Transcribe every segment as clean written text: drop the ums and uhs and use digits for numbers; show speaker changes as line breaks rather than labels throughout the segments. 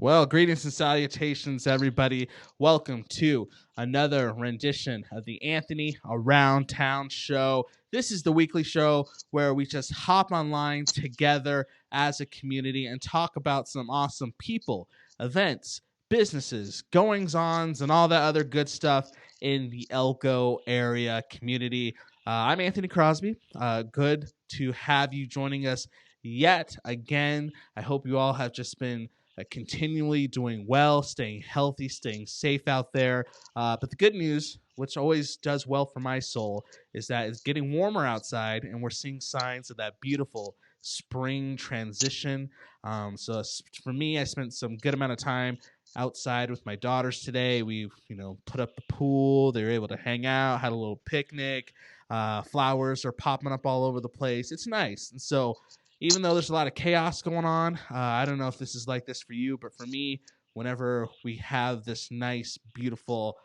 Well, greetings and salutations, everybody. Welcome to another rendition of the Anthony Around Town show. This is the weekly show where we just hop online together as a community and talk about some awesome people, events, businesses, goings-ons, and all that other good stuff in the Elko area community. I'm Anthony Crosby. Good to have you joining us yet again. I hope you all have just been continually doing well, staying healthy, staying safe out there. But the good news, which always does well for my soul, is that it's getting warmer outside and we're seeing signs of that beautiful spring transition. So for me, I spent some good amount of time outside with my daughters today. We've, put up the pool. They were able to hang out, had a little picnic. Flowers are popping up all over the place. It's nice. And so even though there's a lot of chaos going on, I don't know if this is like this for you, but for me, whenever we have this nice, beautiful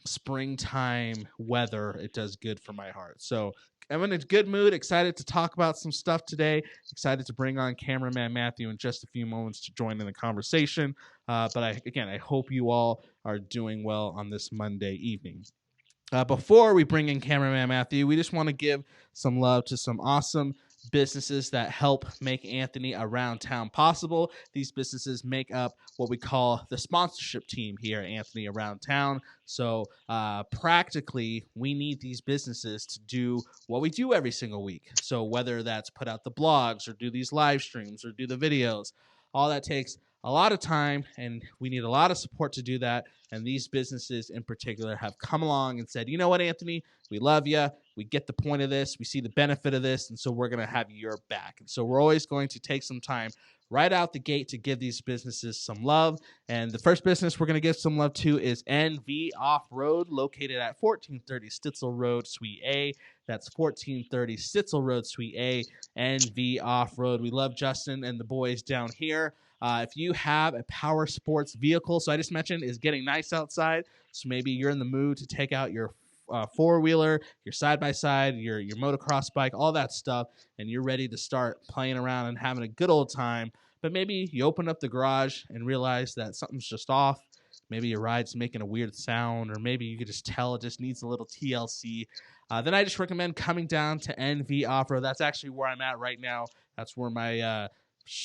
springtime weather, it does good for my heart. So I'm in a good mood, excited to talk about some stuff today, excited to bring on cameraman Matthew in just a few moments to join in the conversation. But I hope you all are doing well on this Monday evening. Before we bring in cameraman Matthew, we just want to give some love to some awesome businesses that help make Anthony Around Town possible. These businesses make up what we call the sponsorship team here at Anthony Around Town. So practically, we need these businesses to do what we do every single week. So whether that's put out the blogs or do these live streams or do the videos, all that takes a lot of time, and we need a lot of support to do that. And these businesses in particular have come along and said, you know what, Anthony, we love you. We get the point of this. We see the benefit of this. And so we're going to have your back. And so we're always going to take some time right out the gate to give these businesses some love. And the first business we're going to give some love to is NV Off-Road, located at 1430 Stitzel Road, Suite A. That's 1430 Stitzel Road, Suite A, NV Off-Road. We love Justin and the boys down here. If you have a power sports vehicle, so I just mentioned, is getting nice outside, so maybe you're in the mood to take out your four-wheeler, your side-by-side, your motocross bike, all that stuff, and you're ready to start playing around and having a good old time, but maybe you open up the garage and realize that something's just off. Maybe your ride's making a weird sound, or maybe you could just tell it just needs a little TLC. Then I just recommend coming down to NV Off-Road. That's actually where I'm at right now. That's where my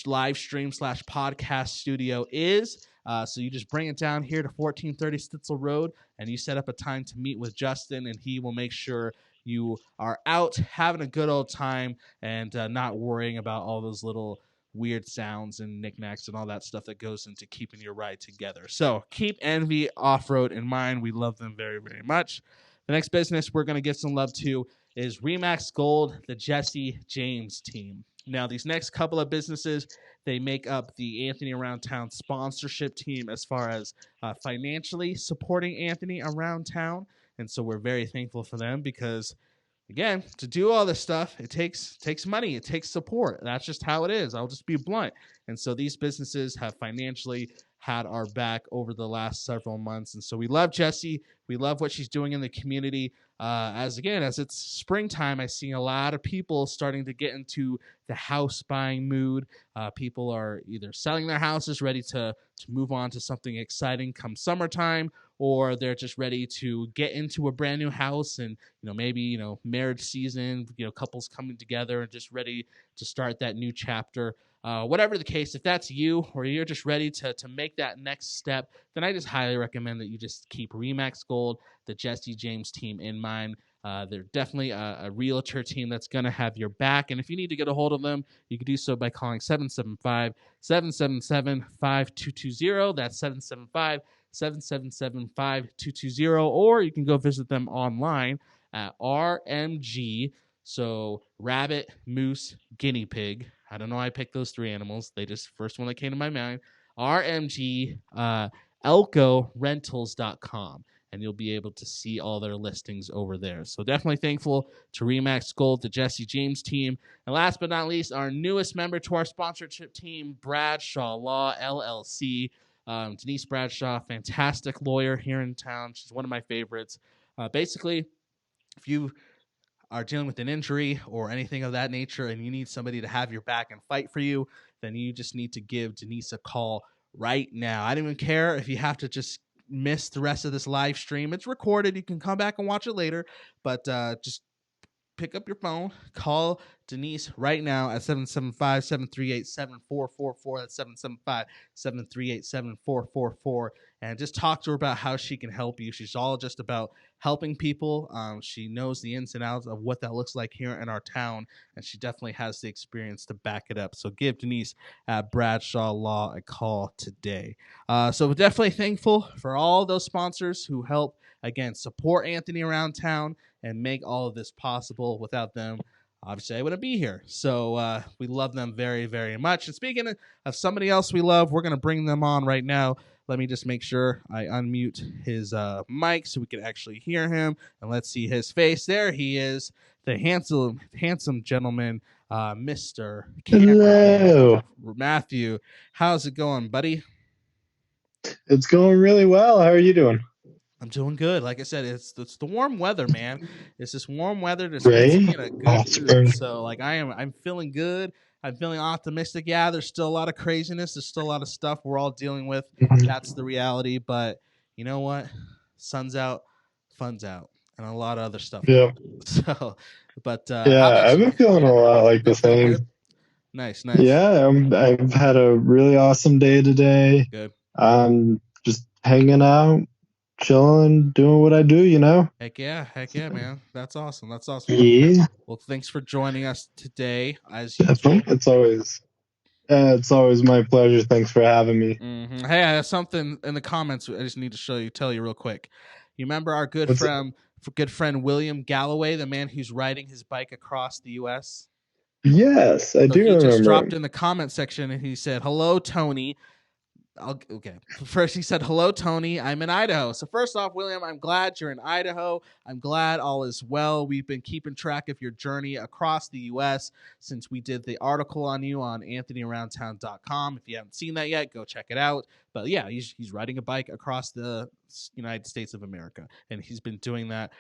live stream / podcast studio is. So you just bring it down here to 1430 Stitzel Road, and you set up a time to meet with Justin, and he will make sure you are out having a good old time and not worrying about all those little weird sounds and knickknacks and all that stuff that goes into keeping your ride together. So keep NV Off-Road in mind. We love them very, very much. The next business we're going to give some love to is Remax Gold, the Jesse James team. Now, these next couple of businesses, they make up the Anthony Around Town sponsorship team as far as financially supporting Anthony Around Town. And so we're very thankful for them because, again, to do all this stuff, it takes money. It takes support. That's just how it is. I'll just be blunt. And so these businesses have financially had our back over the last several months. And so we love Jessie. We love what she's doing in the community. As it's springtime, I see a lot of people starting to get into the house buying mood. People are either selling their houses, ready to move on to something exciting come summertime, or they're just ready to get into a brand new house and, maybe, marriage season, couples coming together and just ready to start that new chapter. Whatever the case, if that's you or you're just ready to make that next step, then I just highly recommend that you just keep Remax Gold, the Jesse James team, in mind. They're definitely a realtor team that's going to have your back. And if you need to get a hold of them, you can do so by calling 775-777-5220. That's 775-777-5220. Or you can go visit them online at RMG, so rabbit, moose, guinea pig. I don't know why I picked those three animals. They just first one that came to my mind. RMG ElkoRentals.com. And you'll be able to see all their listings over there. So definitely thankful to Remax Gold, the Jesse James team. And last but not least, our newest member to our sponsorship team, Bradshaw Law, LLC. Denise Bradshaw, fantastic lawyer here in town. She's one of my favorites. Basically, if you are dealing with an injury or anything of that nature and you need somebody to have your back and fight for you, then you just need to give Denise a call right now. I don't even care if you have to just miss the rest of this live stream. It's recorded. You can come back and watch it later, but just pick up your phone, call Denise right now at 775-738-7444. That's 775-738-7444. And just talk to her about how she can help you. She's all just about helping people. She knows the ins and outs of what that looks like here in our town, and she definitely has the experience to back it up. So give Denise at Bradshaw Law a call today. So we're definitely thankful for all those sponsors who help, again, support Anthony around town and make all of this possible. Without them, obviously, I wouldn't be here. So we love them very, very much. And speaking of somebody else we love, we're going to bring them on right now. Let me just make sure I unmute his mic so we can actually hear him. And let's see his face. There he is, the handsome gentleman, Mr.
Hello.
Matthew. How's it going, buddy?
It's going really well. How are you doing?
I'm doing good. Like I said, it's the warm weather, man. It's this warm weather that's
Right?
puts me in a good mood. So like I'm feeling good. I'm feeling optimistic. Yeah, there's still a lot of craziness. There's still a lot of stuff we're all dealing with. That's the reality. But you know what? Sun's out, fun's out, and a lot of other stuff.
Yeah.
So, but
yeah, I've been feeling a lot like the same.
Good? Nice.
Yeah, I've had a really awesome day today.
Good.
Just hanging out, chilling, doing what I do, you know?
Heck yeah, man. That's awesome.
Yeah.
Well, thanks for joining us today. As
usual. It's always my pleasure. Thanks for having me.
Mm-hmm. Hey, I have something in the comments I just need to tell you real quick. You remember our good friend William Galloway, the man who's riding his bike across the U.S.?
Yes, I do remember.
He just dropped in the comment section and he said, "Hello, Tony." Okay. First, he said, "Hello, Tony. I'm in Idaho." So first off, William, I'm glad you're in Idaho. I'm glad all is well. We've been keeping track of your journey across the U.S. since we did the article on you on AnthonyAroundTown.com. If you haven't seen that yet, go check it out. But yeah, he's riding a bike across the United States of America, and he's been doing that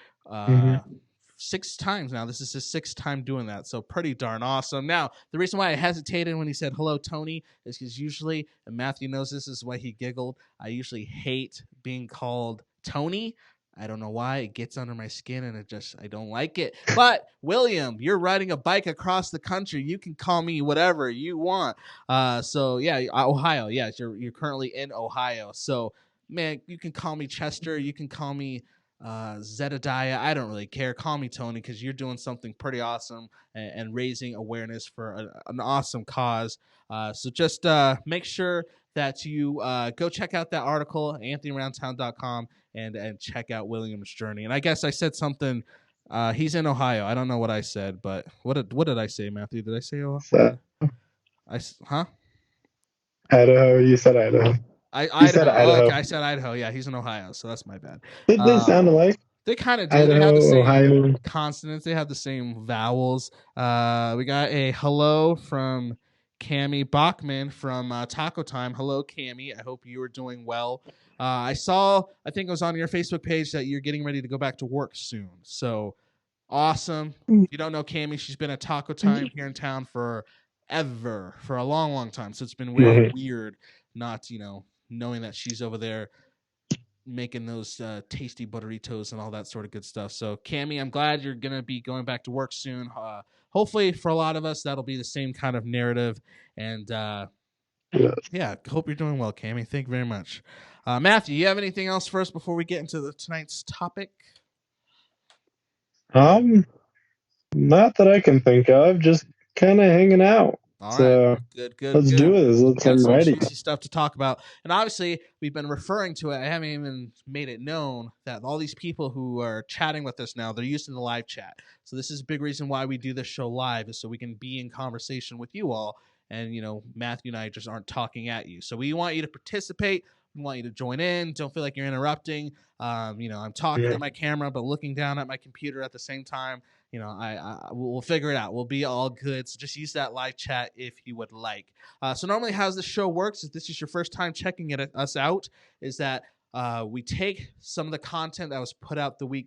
6 times now. This is his 6th time doing that, so pretty darn awesome. Now, the reason why I hesitated when he said hello, Tony, is because usually, and Matthew knows this is why he giggled, I usually hate being called Tony. I don't know why. It gets under my skin, and I don't like it. But, William, you're riding a bike across the country. You can call me whatever you want. So, yeah, Ohio. Yeah, you're currently in Ohio. So, man, you can call me Chester. You can call me Zedediah. I don't really care. Call me Tony, because you're doing something pretty awesome and raising awareness for an awesome cause. So just make sure that you go check out that article, AnthonyAroundTown.com, and check out William's journey. And I guess I said something. He's in Ohio. I don't know what I said, but what did I say, Matthew? Did I say Ohio?
Idaho. You said Idaho.
I said Idaho. Oh, okay, I said Idaho. Yeah, he's in Ohio, so that's my bad.
They sound alike.
They kind of do.
Idaho,
they have the same
Ohio
consonants. They have the same vowels. We got a hello from Cammie Bachman from Taco Time. Hello, Cammie. I hope you are doing well. I think it was on your Facebook page that you're getting ready to go back to work soon. So awesome. If you don't know Cammie, she's been at Taco Time here in town for a long, long time. So it's been weird not, knowing that she's over there making those tasty burritos and all that sort of good stuff. So, Cammie, I'm glad you're going to be going back to work soon. Hopefully, for a lot of us, that'll be the same kind of narrative. And, yeah, hope you're doing well, Cammie. Thank you very much. Matthew, you have anything else for us before we get into tonight's topic?
Not that I can think of. Just kind of hanging out.
All right, good.
Let's do this. I'm ready.
Juicy stuff to talk about, and obviously we've been referring to it. I haven't even made it known that all these people who are chatting with us now, they're using the live chat. So this is a big reason why we do this show live, is so we can be in conversation with you all. And Matthew and I just aren't talking at you. So we want you to participate. We want you to join in. Don't feel like you're interrupting. I'm talking at my camera, but looking down at my computer at the same time. We'll figure it out. We'll be all good. So just use that live chat if you would like. So normally how this show works, if this is your first time checking us out, is that we take some of the content that was put out the week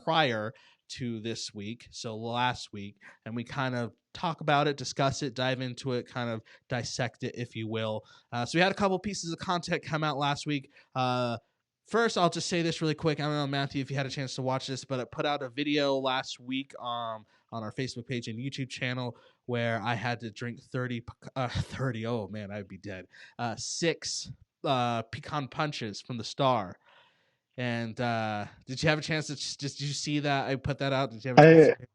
prior, to this week, so last week, and we kind of talk about it, discuss it, dive into it, kind of dissect it, if you will. So we had a couple pieces of content come out last week. First, I'll just say this really quick. I don't know, Matthew, if you had a chance to watch this, but I put out a video last week on our Facebook page and YouTube channel where I had to drink 30, oh man, I'd be dead, 6 pecan punches from the Star. And did you have a chance to did you see that? I put that out. Did you have a chance to...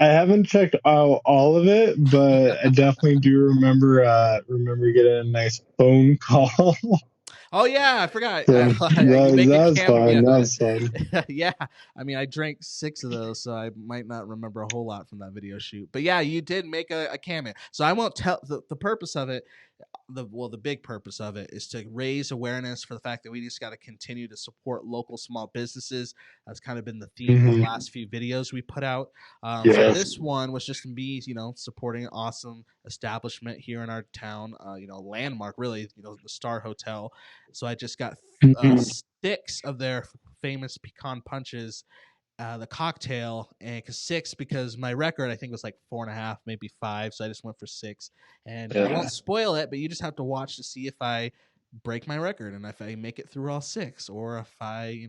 I haven't checked out all of it, but I definitely do remember getting a nice phone call.
Oh yeah, I forgot.
So, that's fine.
Yeah.
That's fine.
Yeah, I mean, I drank 6 of those, so I might not remember a whole lot from that video shoot. But yeah, you did make a cameo, so I won't tell the purpose of it. The big purpose of it is to raise awareness for the fact that we just got to continue to support local small businesses. That's kind of been the theme of the last few videos we put out. So this one was just me, supporting an awesome establishment here in our town, landmark, really, the Star Hotel. So I just got 6 of their famous pecan punches, the cocktail, and 6 because my record I think was like 4.5, maybe 5, so I just went for 6. And I won't spoil it, but you just have to watch to see if I break my record and if I make it through all 6, or if I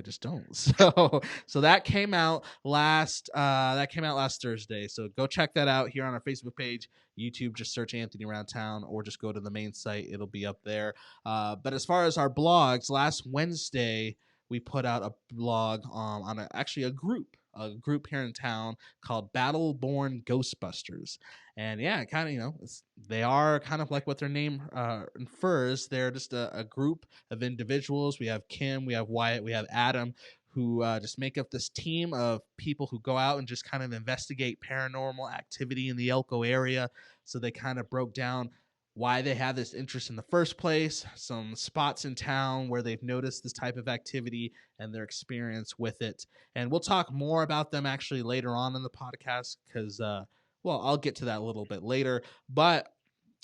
just don't. So that came out last Thursday. So go check that out here on our Facebook page, YouTube. Just search Anthony Around Town, or just go to the main site. It'll be up there. But as far as our blogs, last Wednesday we put out a blog on a group here in town called Battleborn Ghostbusters. And yeah, kind of, they are kind of like what their name infers. They're just a group of individuals. We have Kim, we have Wyatt, we have Adam, who just make up this team of people who go out and just kind of investigate paranormal activity in the Elko area. So they kind of broke down why they have this interest in the first place, some spots in town where they've noticed this type of activity, and their experience with it. And we'll talk more about them actually later on in the podcast because, I'll get to that a little bit later. But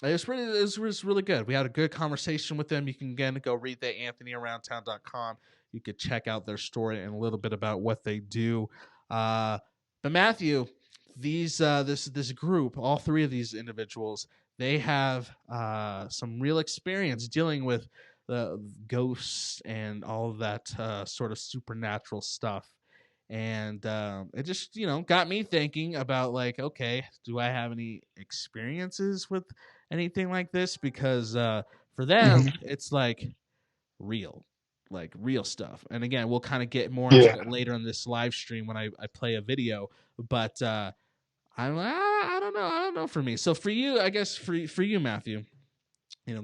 it was really good. We had a good conversation with them. You can, again, go read that, anthonyaroundtown.com. You could check out their story and a little bit about what they do. But Matthew, this group, all 3 of these individuals, they have some real experience dealing with the ghosts and all of that sort of supernatural stuff. And it just, got me thinking about, like, okay, do I have any experiences with anything like this? Because for them, it's like real stuff. And again, we'll kind of get more into it later in this live stream when I play a video. But I don't know for me. So for you, I guess for you, Matthew,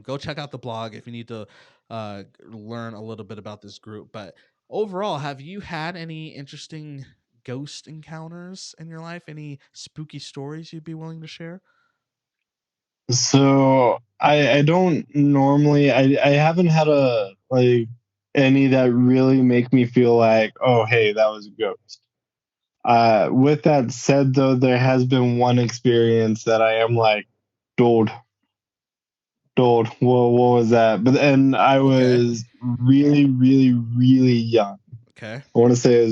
go check out the blog if you need to learn a little bit about this group. But overall, have you had any interesting ghost encounters in your life? Any spooky stories you'd be willing to share?
So I don't normally, I haven't had any that really make me feel like, oh, hey, that was a ghost. With that said, though, there has been one experience that I am like, dude, what was that? And I was really, really, really young.
Okay.
I want to say it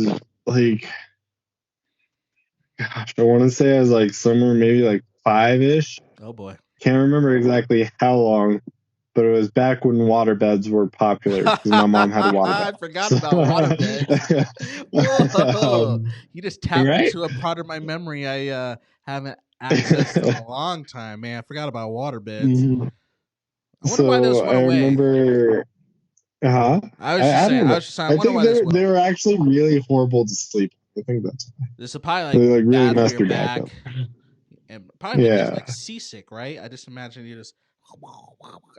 was like somewhere maybe like 5-ish.
Oh boy.
Can't remember exactly how long, but it was back when waterbeds were popular because my mom had a waterbed.
I forgot about waterbeds. Whoa. You just tapped into a part of my memory I haven't accessed in a long time, man. I forgot about waterbeds.
Mm-hmm.
I wonder why those went away.
Remember,
I was just saying, I wonder why this went
they were actually really horrible to sleep. I think that's why.
This is probably like really messed your back. And probably because like seasick, right? I just imagine you just,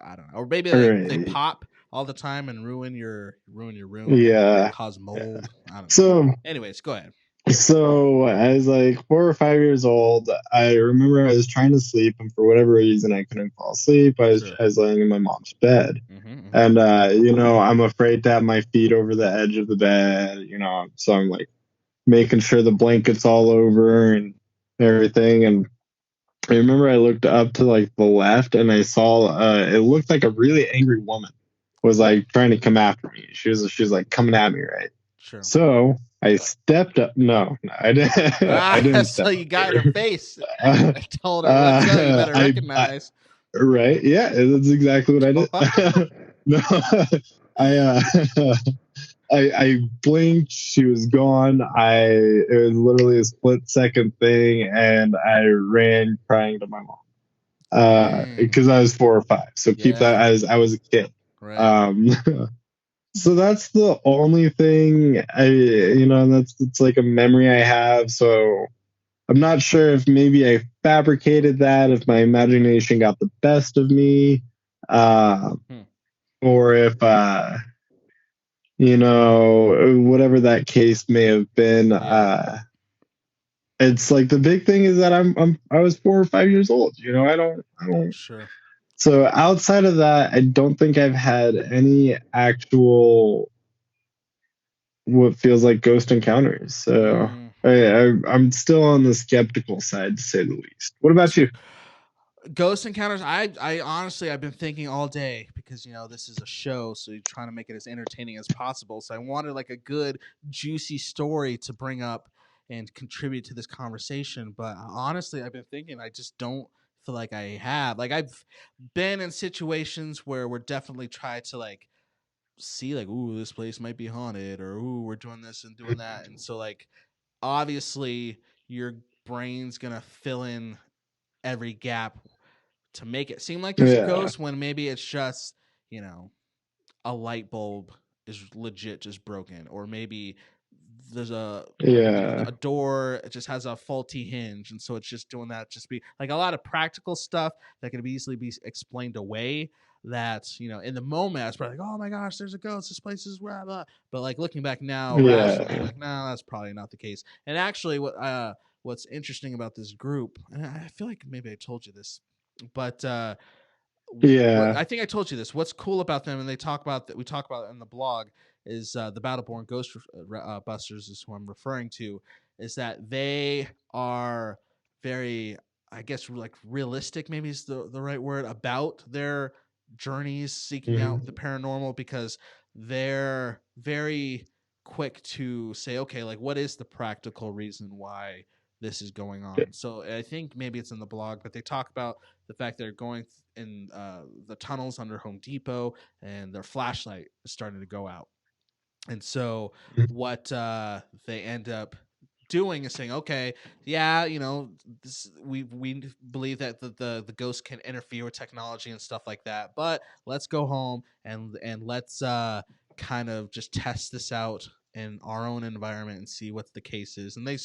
I don't know, or maybe they pop all the time and ruin your room.
Yeah,
cause mold. I don't know.
So,
anyways, go ahead.
So I was like 4 or 5 years old. I remember I was trying to sleep, and for whatever reason, I couldn't fall asleep. I was laying in my mom's bed, and I'm afraid to have my feet over the edge of the bed. So I'm like making sure the blanket's all over and everything, and I remember I looked up to like the left and I saw it looked like a really angry woman was like trying to come after me. She was like coming at me, right?
Sure.
So I stepped up. No, I didn't. I didn't step
so
up.
You got her face. I told her, "What's up? You better recognize."
Right? Yeah, that's exactly what I did. No, I I blinked. She was gone. It was literally a split second thing, and I ran crying to my mom because I was 4 or 5. So keep that as I was a kid. Right. So that's the only thing it's like a memory I have. So I'm not sure if maybe I fabricated that, if my imagination got the best of me, or if whatever that case may have been. It's like the big thing is that I was 4 or 5 years old. I don't.
Sure.
So outside of that, I don't think I've had any actual what feels like ghost encounters. So I'm still on the skeptical side, to say the least. What about you?
Ghost encounters, I honestly, I've been thinking all day, because this is a show, so you're trying to make it as entertaining as possible. So I wanted like a good juicy story to bring up and contribute to this conversation. But honestly, I've been thinking, I just don't feel like I have. Like, I've been in situations where we're definitely trying to like see like, ooh, this place might be haunted, or ooh, we're doing this and doing that. And so like, obviously your brain's gonna fill in every gap to make it seem like there's a ghost, when maybe it's just, a light bulb is legit just broken, or maybe there's a door, it just has a faulty hinge, and so it's just doing that. Just be like a lot of practical stuff that can easily be explained away, that in the moment I was probably like, oh my gosh, there's a ghost, this place is blah, blah. But like looking back now, rationally, like, no, that's probably not the case. And actually, what's interesting about this group, and I feel like maybe I told you this, but I think I told you this. What's cool about them, and we talk about it in the blog, is the Battleborn Ghost Busters is who I'm referring to. Is that they are very, I guess, like realistic, maybe is the right word, about their journeys seeking out the paranormal, because they're very quick to say, okay, like, what is the practical reason why this is going on? So I think maybe it's in the blog, but they talk about the fact they're going in the tunnels under Home Depot, and their flashlight is starting to go out. And so what they end up doing is saying, okay, yeah, we believe that the ghost can interfere with technology and stuff like that, but let's go home and let's kind of just test this out in our own environment and see what the case is. And they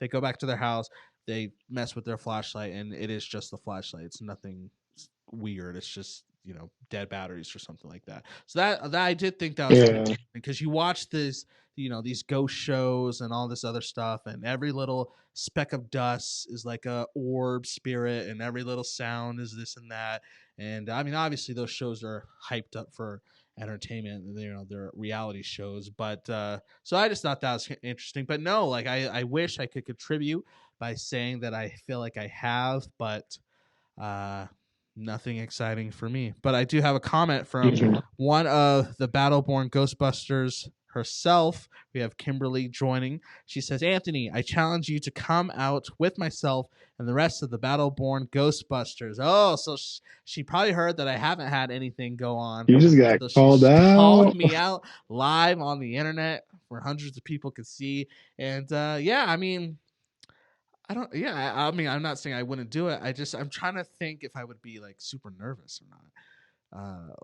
go back to their house, they mess with their flashlight, and it is just the flashlight. It's nothing weird. It's just dead batteries or something like that. So that I did think that was interesting, because you watch this, these ghost shows and all this other stuff, and every little speck of dust is like a orb spirit, and every little sound is this and that. And I mean, obviously those shows are hyped up for entertainment, they're reality shows, but so I just thought that was interesting. But no, like, I wish I could contribute by saying that I feel like I have, but nothing exciting for me. But I do have a comment from one of the Battleborn Ghostbusters herself. We have Kimberly joining. She says, Anthony, I challenge you to come out with myself and the rest of the Battleborn Ghostbusters. Oh, so she probably heard that I haven't had anything go on.
You just got called out.
Called me out live on the internet where hundreds of people could see. And yeah, I mean, I mean, I'm not saying I wouldn't do it. I'm trying to think if I would be like super nervous or not.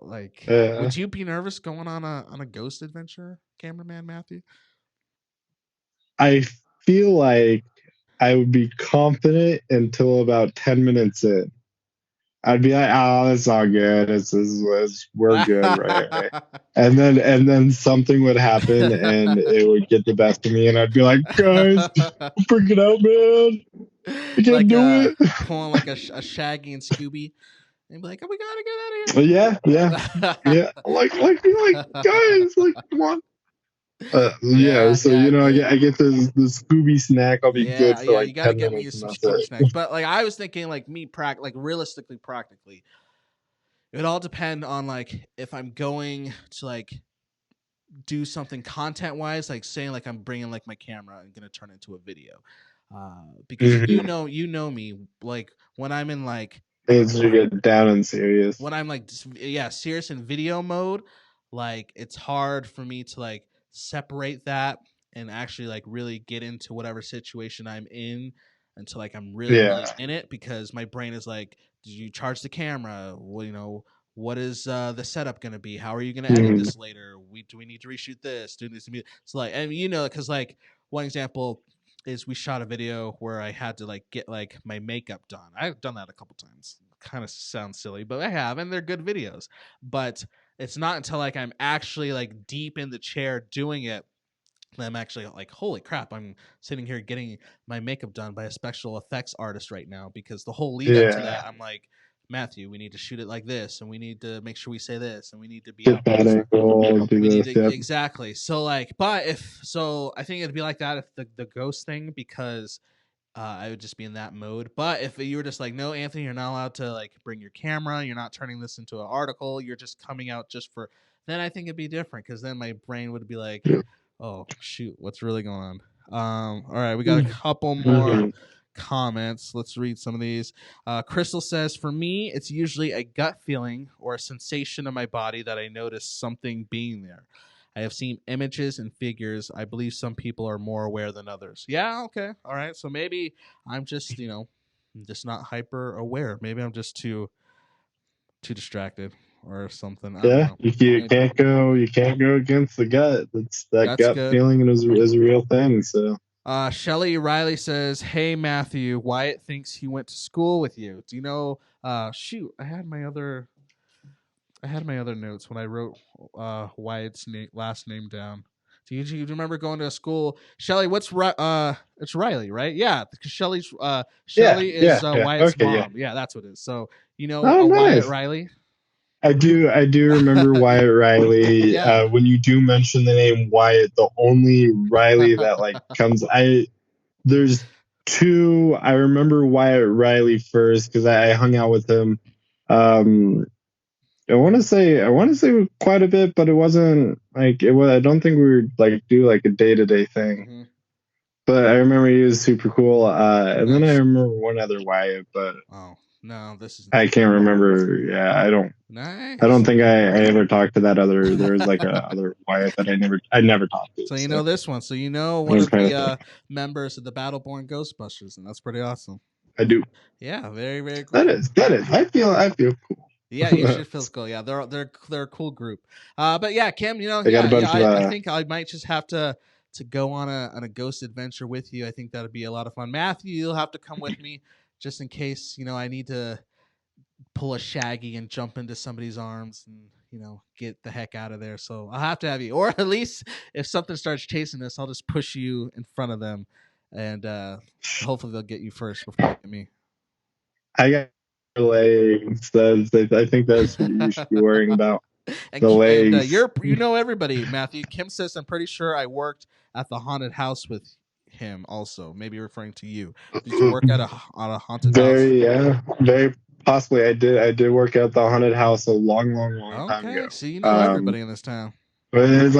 Would you be nervous going on a ghost adventure, cameraman Matthew?
I feel like I would be confident until about 10 minutes in. I'd be like, oh, that's all good. We're good, right? And then something would happen, and it would get the best of me, and I'd be like, guys, freak it out, man. I can't do it.
Pulling like a Shaggy and Scooby, and be like, oh, we gotta get out of here.
Yeah. Like, guys, like, come on. I get the Scooby snack. I'll be good for like you gotta 10 get minutes.
Me some Scooby snacks. But like, I was thinking, like, realistically, practically, it would all depend on like if I'm going to like do something content wise, like saying like I'm bringing like my camera and gonna turn it into a video, because you know me, like when I'm in like
things you get down and serious.
When I'm like serious in video mode, like it's hard for me to like separate that and actually like really get into whatever situation I'm in until like I'm really in it, because my brain is like, did you charge the camera? Well, you know, what is the setup going to be? How are you going to edit this later? Do we need to reshoot this? Do this? So like, and you know, because like one example is we shot a video where I had to like get like my makeup done. I've done that a couple times. Kind of sounds silly, but I have, and they're good videos. But it's not until like I'm actually like deep in the chair doing it that I'm actually like, holy crap, I'm sitting here getting my makeup done by a special effects artist right now, because the whole lead up to that, I'm like, Matthew, we need to shoot it like this, and we need to make sure we say this, and we need to be
get that angle,
exactly. So like, but if so, I think it'd be like that if the ghost thing, because I would just be in that mode. But if you were just like, no, Anthony, you're not allowed to like bring your camera, you're not turning this into an article, you're just coming out just for, then I think it'd be different, because then my brain would be like, oh shoot, what's really going on? All right, we got a couple more comments. Let's read some of these. Crystal says, for me, it's usually a gut feeling or a sensation in my body that I notice something being there. I have seen images and figures. I believe some people are more aware than others. Yeah, okay. All right. So maybe I'm just, you know, just not hyper aware. Maybe I'm just too distracted or something.
You can't go against the gut. That's gut good. Feeling is a real thing. So
Shelly Riley says, hey Matthew, Wyatt thinks he went to school with you. Do you know shoot, I had my other notes when I wrote Wyatt's last name down. Do you remember going to a school? Shelly, it's Riley, right? Yeah, because Shelly is Wyatt's mom. Yeah, that's what it is. So you know
nice.
Wyatt Riley?
I do remember Wyatt Riley. When you do mention the name Wyatt, the only Riley that like comes, there's two. I remember Wyatt Riley first because I hung out with him. I want to say quite a bit, but it wasn't like it was. I don't think we would like do like a day-to-day thing. Mm-hmm. But I remember he was super cool. And then I remember one other Wyatt, but
no, this is.
I can't remember. Yeah, I don't.
Nice.
I don't think I ever talked to that other. There was like a other Wyatt that I never talked to.
So you know this one. So you know one of the members of the Battleborn Ghostbusters, and that's pretty awesome.
I do.
Yeah, very very cool.
That is. I feel cool.
Yeah, you should feel cool. Yeah, they're a cool group. But yeah, Kim, you know, I think I might just have to go on a ghost adventure with you. I think that'd be a lot of fun. Matthew, you'll have to come with me just in case, you know, I need to pull a Shaggy and jump into somebody's arms and, you know, get the heck out of there. So I'll have to have you, or at least if something starts chasing us, I'll just push you in front of them, and hopefully they'll get you first before they get me.
I got legs. I think that's what you should be worrying about.
The legs. You know everybody, Matthew. Kim says, I'm pretty sure I worked at the haunted house with him also. Maybe referring to you. Did you work at a haunted house?
Yeah, very possibly. I did work at the haunted house a long time ago.
So you know everybody in this town.
But it was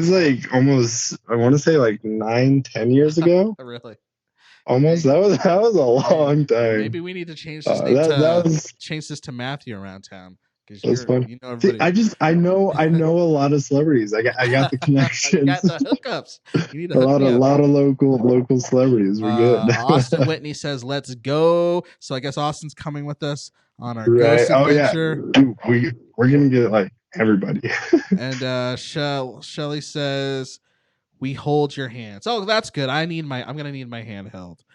like almost, I want to say like 9-10 years ago.
Really?
Almost. That was a long time.
Maybe we need to change this change this to Matthew around town.
That's fun. You know everybody. See, I know a lot of celebrities. I got the connections.
You got the hookups. You need
a lot of local celebrities. We're good.
Austin Whitney says, "Let's go." So I guess Austin's coming with us on our ghost adventure.
Yeah. We're gonna get like everybody.
And Shelly says, we hold your hands. Oh, that's good. I'm gonna need my hand held.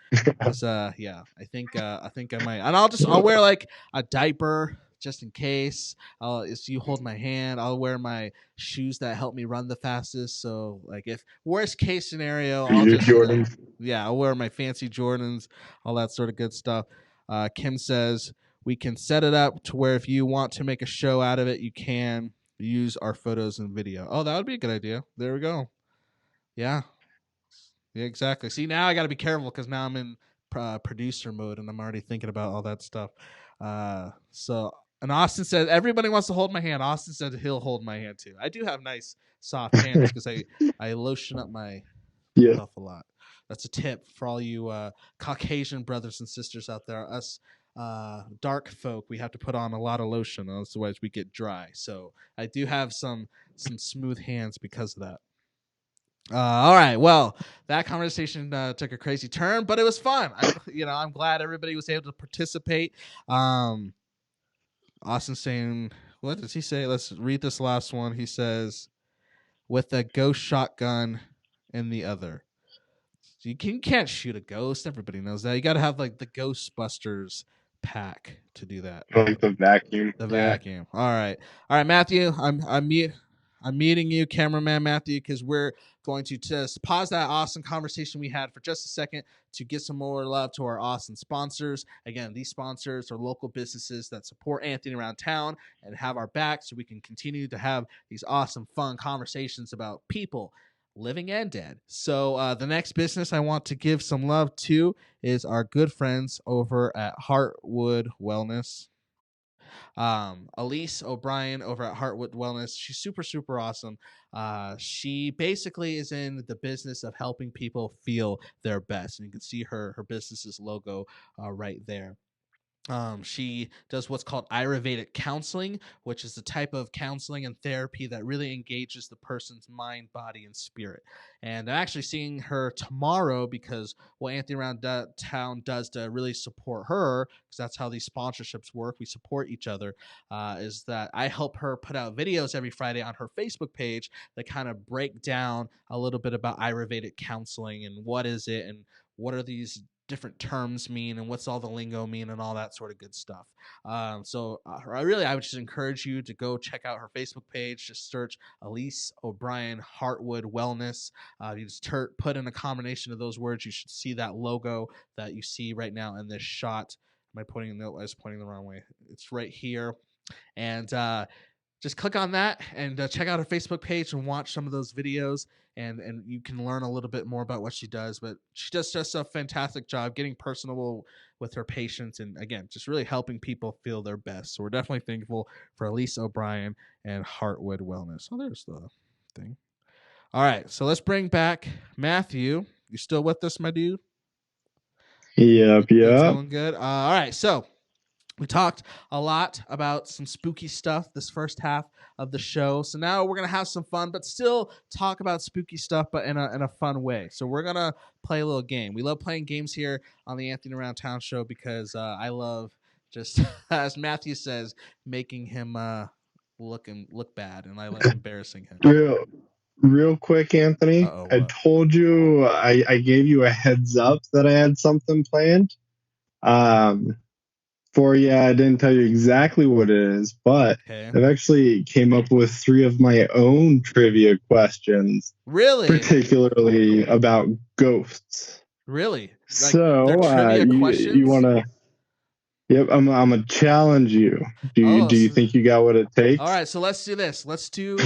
Yeah, I think I might, and I'll wear like a diaper just in case. If you hold my hand, I'll wear my shoes that help me run the fastest. So like if worst case scenario, I'll wear my fancy Jordans, all that sort of good stuff. Kim says we can set it up to where if you want to make a show out of it, you can use our photos and video. Oh, that would be a good idea. There we go. Yeah, exactly. See, now I got to be careful because now I'm in producer mode and I'm already thinking about all that stuff. So And Austin said, everybody wants to hold my hand. Austin said he'll hold my hand too. I do have nice soft hands because I lotion up my stuff a lot. That's a tip for all you Caucasian brothers and sisters out there. Us dark folk, we have to put on a lot of lotion, otherwise we get dry. So I do have some smooth hands because of that. All right. Well, that conversation took a crazy turn, but it was fun. I'm glad everybody was able to participate. Austin saying, what does he say? Let's read this last one. He says, with a ghost shotgun in the other. So you can't shoot a ghost. Everybody knows that. You got to have like the Ghostbusters pack to do that.
Like the vacuum.
The vacuum. All right, Matthew. I'm meeting you, cameraman Matthew, because we're going to just pause that awesome conversation we had for just a second to get some more love to our awesome sponsors. Again, these sponsors are local businesses that support Anthony around town and have our back so we can continue to have these awesome, fun conversations about people, living and dead. So the next business I want to give some love to is our good friends over at Heartwood Wellness. Elise O'Brien over at Heartwood Wellness. She's super, super awesome. She basically is in the business of helping people feel their best. And you can see her business's logo right there. She does what's called Ayurvedic counseling, which is the type of counseling and therapy that really engages the person's mind, body, and spirit. And I'm actually seeing her tomorrow because what Anthony Around Town does to really support her, because that's how these sponsorships work, we support each other, is that I help her put out videos every Friday on her Facebook page that kind of break down a little bit about Ayurvedic counseling and what is it and what are these different terms mean and what's all the lingo mean and all that sort of good stuff. I would just encourage you to go check out her Facebook page. Just search Elise O'Brien Heartwood Wellness. You just put in a combination of those words. You should see that logo that you see right now in this shot. I was pointing the wrong way. It's right here. And just click on that and check out her Facebook page and watch some of those videos. And you can learn a little bit more about what she does. But she does just a fantastic job getting personable with her patients and, again, just really helping people feel their best. So we're definitely thankful for Elise O'Brien and Heartwood Wellness. Oh, there's the thing. All right, so let's bring back Matthew. You still with us, my dude?
Yep.
Doing good. All right, so we talked a lot about some spooky stuff this first half of the show. So now we're going to have some fun, but still talk about spooky stuff, but in a fun way. So we're going to play a little game. We love playing games here on the Anthony Around Town show because I love just, as Matthew says, making him look bad, and I like embarrassing him.
Real quick, Anthony. I told you, I gave you a heads up that I had something planned. For you, I didn't tell you exactly what it is, but I've actually came up with 3 of my own trivia questions.
Really?
Particularly about ghosts.
Really? Like,
so you want to? Yep, I'm gonna challenge you. Do you think you got what it takes?
All right, so let's do this. Let's do.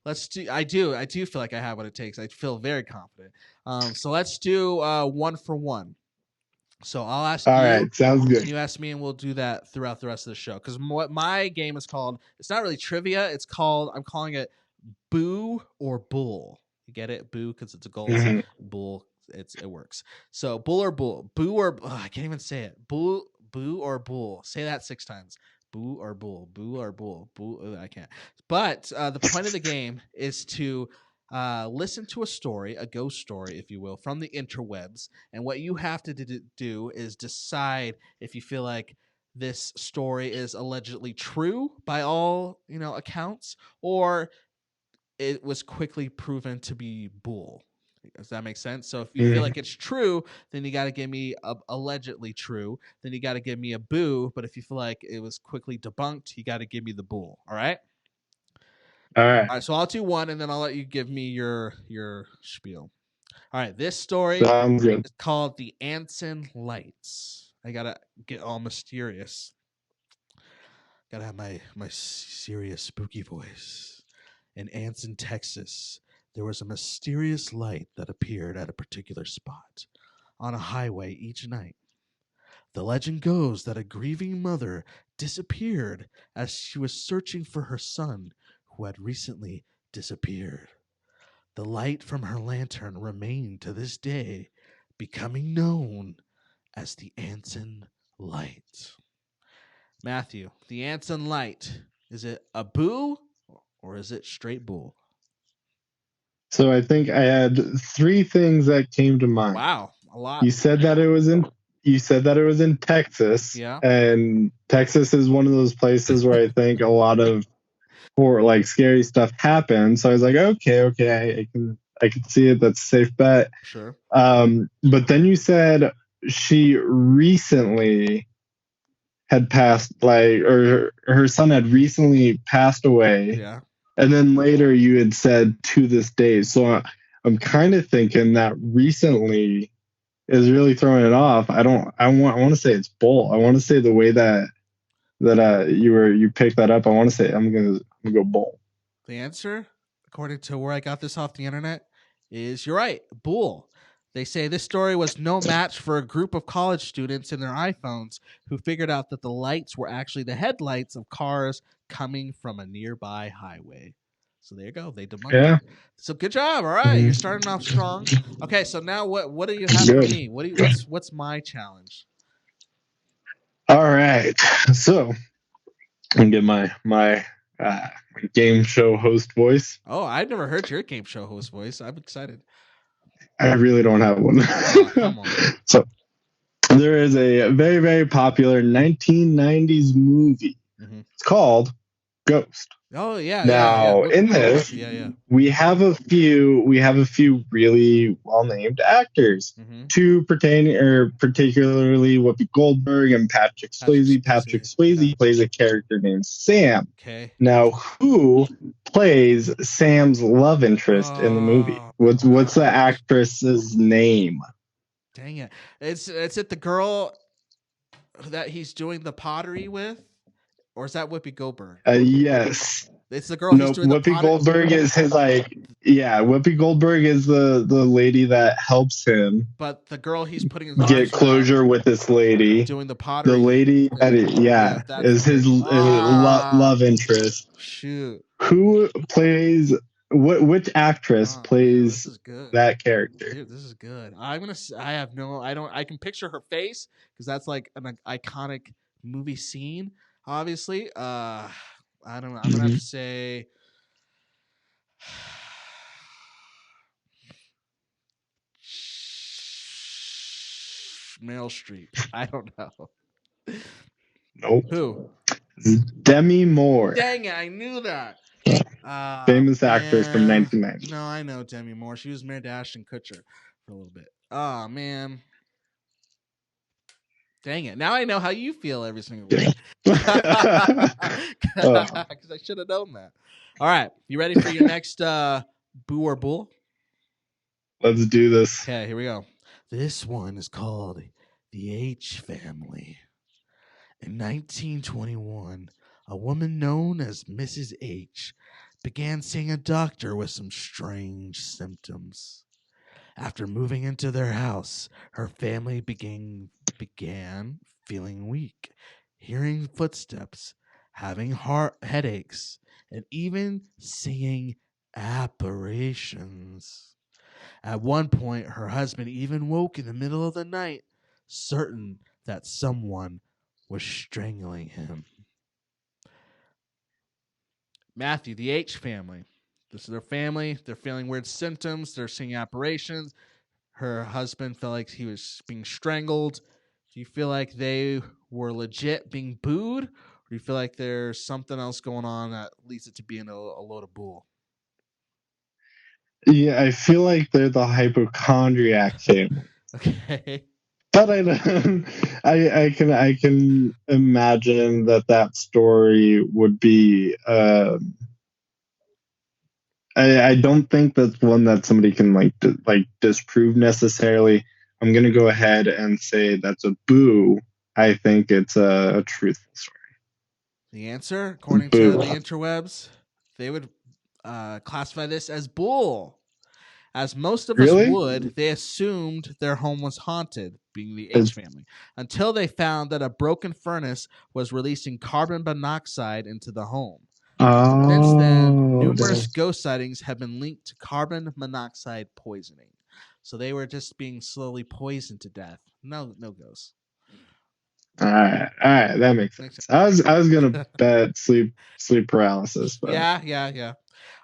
I do feel like I have what it takes. I feel very confident. So let's do 1 for 1. So I'll ask you.
All right, sounds good.
You ask me, and we'll do that throughout the rest of the show. Because what my game is called, it's not really trivia. It's called, I'm calling it Boo or Bull. You get it? Boo because it's a goal. Mm-hmm. Bull, it works. So Bull or Bull. Boo or, I can't even say it. Boo or Bull. Say that 6 times. Boo or Bull. Boo or Bull. Boo. I can't. But the point of the game is to listen to a story, a ghost story, if you will, from the interwebs. And what you have to do is decide if you feel like this story is allegedly true by all, accounts, or it was quickly proven to be bull. Does that make sense? So if you feel like it's true, then you got to give me allegedly true. Then you got to give me a boo. But if you feel like it was quickly debunked, you got to give me the bull. All right?
All right.
So I'll do 1, and then I'll let you give me your spiel. All right. This story is called The Anson Lights. I got to get all mysterious. Got to have my serious, spooky voice. In Anson, Texas, there was a mysterious light that appeared at a particular spot on a highway each night. The legend goes that a grieving mother disappeared as she was searching for her son who had recently disappeared. The light from her lantern remained to this day, becoming known as the Anson Light. Matthew, the Anson Light, is it a boo or is it straight bull?
So I think I had 3 things that came to mind.
Wow, a lot.
You said that it was in Texas.
Yeah.
And Texas is one of those places where I think a lot of scary stuff happens. So I was like, okay, I can see it. That's a safe bet.
Sure.
But then you said she recently had passed, or her son had recently passed away.
Yeah.
And then later you had said to this day. So I'm kind of thinking that recently is really throwing it off. I want to say it's bull. I want to say the way that you picked that up. I want to say I'm gonna go bull.
The answer, according to where I got this off the internet, is you're right, bull. They say this story was no match for a group of college students in their iPhones who figured out that the lights were actually the headlights of cars coming from a nearby highway. So there you go. They debunked it. So good job. All right, you're starting off strong. Okay, so now what do you have for me? What's my challenge?
All right. So I'm gonna get my game show host voice.
Oh, I've never heard your game show host voice. I'm excited.
I really don't have one.
Oh, come on.
So there is a very, very popular 1990s movie. Mm-hmm. It's called Ghost.
Oh yeah.
Now
yeah.
in this, we have a few really well named actors. Mm-hmm. Two particularly Whoopi Goldberg and Patrick Swayze. Patrick Swayze plays a character named Sam.
Okay.
Now, who plays Sam's love interest in the movie? What's the actress's name?
Dang it! It's it the girl that he's doing the pottery with? Or is that Whoopi Goldberg?
Yes.
It's the girl who's doing
Whoopi Goldberg is his Whoopi Goldberg is the lady that helps him.
But the girl he's putting
get closure with this lady.
Doing the pottery.
The lady that is his love interest.
Shoot.
Who plays which actress plays that character?
Dude, this is good. I can picture her face because that's like an iconic movie scene. Obviously, I don't know. I'm gonna have to say Meryl Streep. I don't know.
Nope.
Who?
Demi Moore.
Dang it! I knew that.
Famous actress from 1990.
No, I know Demi Moore. She was married to Ashton Kutcher for a little bit. Oh man. Dang it. Now I know how you feel every single week. Because I should have known that. All right. You ready for your next boo or bull?
Let's do this.
Okay, here we go. This one is called The H Family. In 1921, a woman known as Mrs. H began seeing a doctor with some strange symptoms. After moving into their house, her family began feeling weak, hearing footsteps, having headaches, and even seeing apparitions. At one point, her husband even woke in the middle of the night, certain that someone was strangling him. Matthew, the H family. This is their family. They're feeling weird symptoms. They're seeing apparitions. Her husband felt like he was being strangled. Do you feel like they were legit being booed? Or do you feel like there's something else going on that leads it to being a load of bull?
Yeah, I feel like they're the hypochondriac family.
Okay.
But I can imagine that story would be. I don't think that's one that somebody can disprove necessarily. I'm gonna go ahead and say that's a boo. I think it's a truthful story.
The answer, according to the interwebs, they would classify this as bull. As most of
Really?
us would, they assumed their home was haunted, being the H family, until they found that a broken furnace was releasing carbon monoxide into the home. Since then, numerous ghost sightings have been linked to carbon monoxide poisoning. So they were just being slowly poisoned to death. No ghosts.
All right, that makes sense. I was gonna bet sleep paralysis, but
yeah.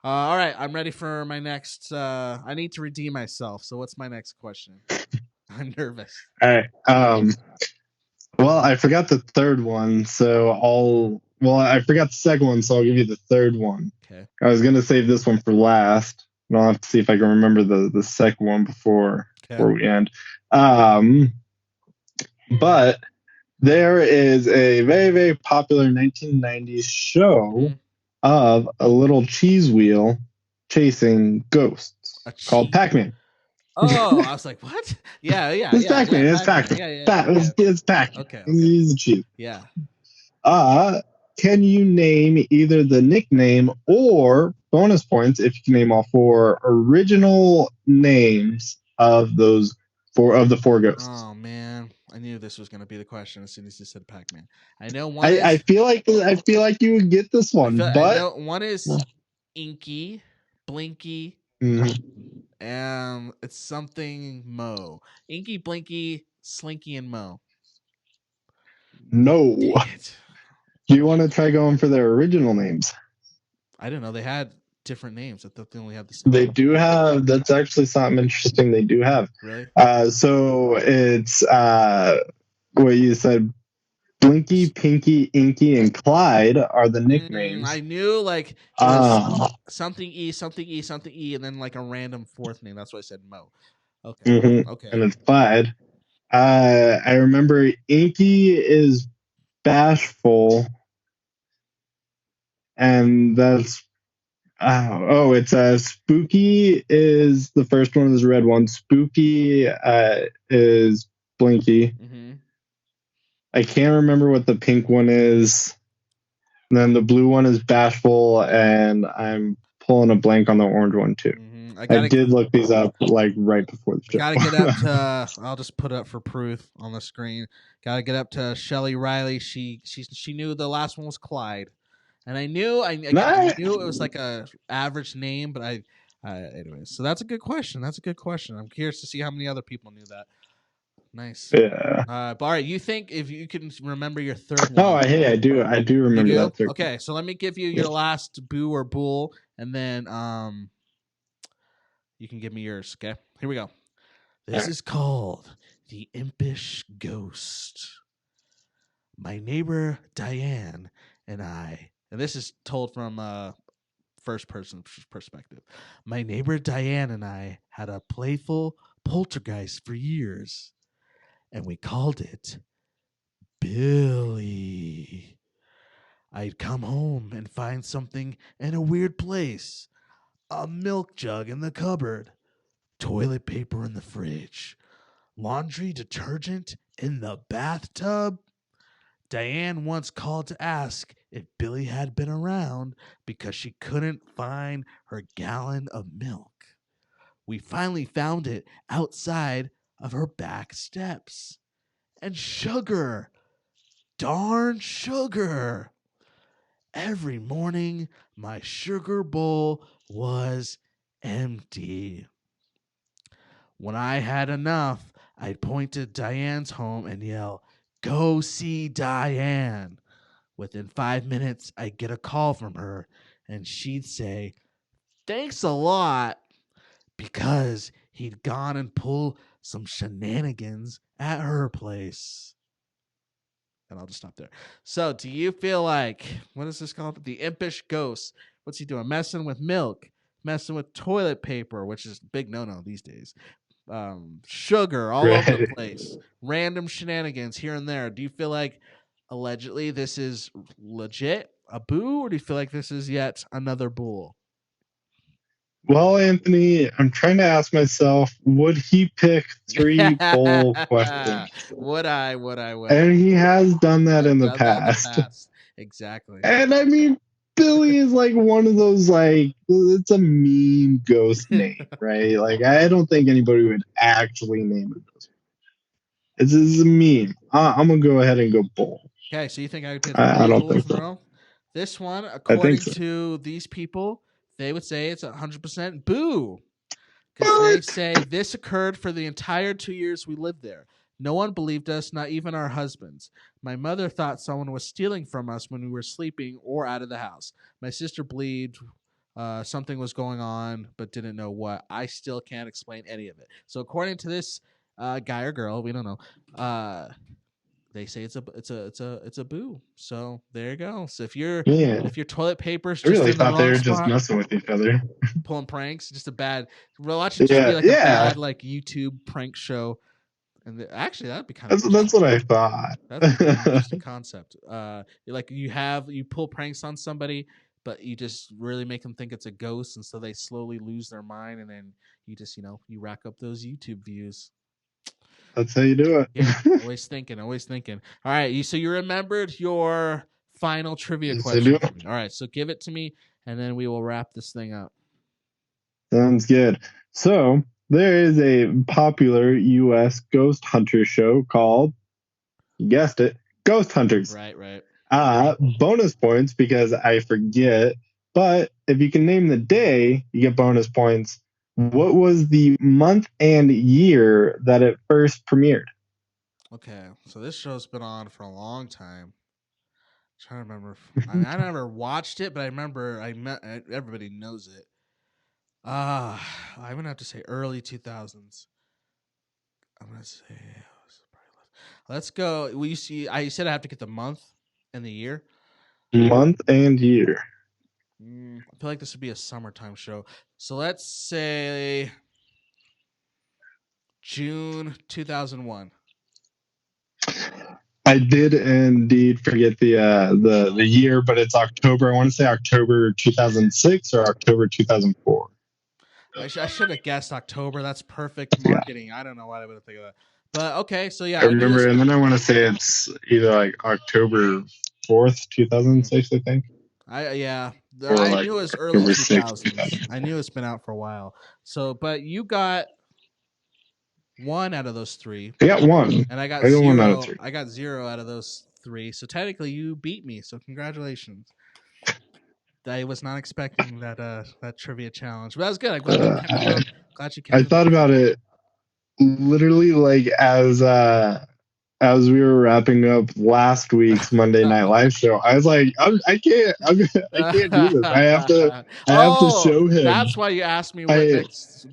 All right, I'm ready for my next. I need to redeem myself. So what's my next question? I'm nervous.
All right. Well, I forgot the third one, so I forgot the second one, so I'll give you the third one.
Okay.
I was gonna save this one for last, and I'll have to see if I can remember the second one before we end. But there is a very, very popular 1990s show of a little cheese wheel chasing ghosts called Pac-Man.
Oh, I was like, what? Yeah.
It's Pac-Man. It's Pac-Man. It's Pac-Man.
Okay.
He's a cheese.
Yeah.
Can you name either the nickname or bonus points if you can name all four original names of the four ghosts?
Oh man, I knew this was going to be the question as soon as you said Pac-Man. I know one.
I feel like you would get this one, but
I know one is Inky, Blinky. It's something Mo. Inky, Blinky, Slinky, and Mo.
No. Do you want to try going for their original names?
I don't know. They had different names. I thought they only had the same.
They do have. That's actually something interesting. They do have.
Really?
So it's what you said. Blinky, Pinky, Inky, and Clyde are the nicknames.
I knew something E, something E, something E, and then like a random fourth name. That's why I said Mo. Okay. Okay.
And it's Clyde. I remember Inky is bashful, and that's it's Spooky is the first one, is the red one. Spooky is Blinky. I can't remember what the pink one is. And then the blue one is bashful, and I'm pulling a blank on the orange one too. I did look these up like right before the show.
Gotta get up to. I'll just put it up for proof on the screen. Gotta get up to Shelley Riley. She knew the last one was Clyde, and I knew I knew it was like a average name, but anyways. So that's a good question. I'm curious to see how many other people knew that. Nice.
Yeah.
But all right, you think if you can remember your third one?
Oh, hey, I do remember that third.
Okay, so let me give you your last boo or bull, and then you can give me yours. Okay, here we go. This is called The Impish Ghost. My neighbor Diane and I, and this is told from first person perspective. My neighbor Diane and I had a playful poltergeist for years, and we called it Billy. I'd come home and find something in a weird place. A milk jug in the cupboard, toilet paper in the fridge, laundry detergent in the bathtub. Diane once called to ask if Billy had been around because she couldn't find her gallon of milk. We finally found it outside of her back steps. And sugar, darn sugar. Every morning, my sugar bowl was empty. When I had enough, I'd point to Diane's home and yell, "Go see Diane." Within 5 minutes, I'd get a call from her, and she'd say, "Thanks a lot," because he'd gone and pulled some shenanigans at her place. And I'll just stop there. So, do you feel like, what is this called? The Impish Ghost. What's he doing? Messing with milk, messing with toilet paper, which is a big no-no these days. Sugar all over the place. Random shenanigans here and there. Do you feel like, allegedly, this is legit, a boo, or do you feel like this is yet another bull?
Well, Anthony, I'm trying to ask myself, would he pick 3 poll questions?
Would I?
And he has done that in the past.
Exactly.
And I mean, Billy is like one of those, like, it's a meme ghost name, right? Like, I don't think anybody would actually name a ghost. It's a meme. I'm gonna go ahead and go bull.
Okay, so you think I did
I
three
don't
bulls
think
in a
so.
row? This one,
I think
according
so.
to these people, they would say it's 100% boo. Because they
What?
say this occurred for the entire 2 years we lived there. No one believed us, not even our husbands. My mother thought someone was stealing from us when we were sleeping or out of the house. My sister believed something was going on, but didn't know what. I still can't explain any of it. So according to this guy or girl, we don't know. They say it's a boo. So there you go. So if your
Yeah.
toilet paper's
I
just
really
in the
thought they
wrong
were just
spot,
messing with each other.
pulling pranks, just a bad. Watch it just be
Yeah,
like a
yeah.
bad like YouTube prank show, and actually that'd be kind of
That's what I thought.
That's a pretty interesting concept. Like you pull pranks on somebody, but you just really make them think it's a ghost, and so they slowly lose their mind, and then you just you rack up those YouTube views.
That's how you do it.
Yeah, always thinking, always thinking. All right, so you remembered your final trivia
Yes, I
question
do.
for me. All right, so give it to me, and then we will wrap this thing up.
Sounds good. So there is a popular U.S. ghost hunter show called, you guessed it, Ghost Hunters.
Right.
Bonus points because I forget, but if you can name the day, you get bonus points. What was the month and year that it first premiered?
Okay, so this show's been on for a long time. I'm trying to remember. I never watched it, but I remember everybody knows it. I'm gonna have to say early 2000s. I'm gonna say let's go. We see. I said I have to get the month and the year.
Month and year.
I feel like this would be a summertime show. So let's say June 2001.
I did indeed forget the year, but it's October. I want to say October 2006 or October 2004.
I should have guessed October. That's perfect
Yeah,
marketing. I don't know why I would think of that. But okay, so yeah,
I
I knew
remember,
this.
and then I want to say it's either like October 4th, 2006, I think, or
I
like
knew it was early
October 6th,
2000s. I
2004.
knew it's been out for a while. So, but you got one out of those three,
I got one.
and I got
I got one out of
zero.
three.
I got zero out of those three. So technically, you beat me. So congratulations. I was not expecting that trivia challenge, but that was good. I'm glad you kept it up. Glad you kept
I
it
thought
up.
about it literally like as we were wrapping up last week's Monday Night Live show. I was like, I can't do this. I have to
Oh,
show him.
that's why you asked me
I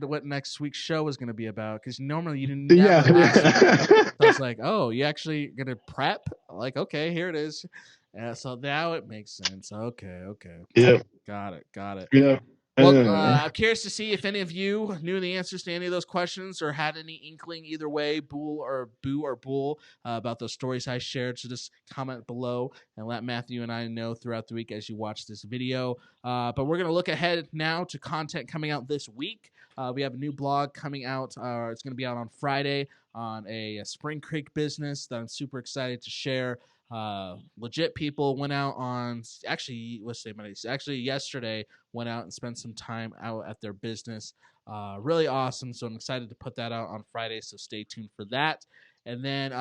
what next week's show was going to be about, because normally you
Yeah.
never ask me. So I was like, oh, you actually going to prep? Like, okay, here it is. So now it makes sense. Okay.
Yeah.
Got it.
Yeah.
Well, I'm curious to see if any of you knew the answers to any of those questions or had any inkling either way, boo or bull, about those stories I shared. So just comment below and let Matthew and I know throughout the week as you watch this video. But we're going to look ahead now to content coming out this week. We have a new blog coming out. It's going to be out on Friday on a Spring Creek business that I'm super excited to share. Legit people went out on yesterday went out and spent some time out at their business. Really awesome. So I'm excited to put that out on Friday. So stay tuned for that. And then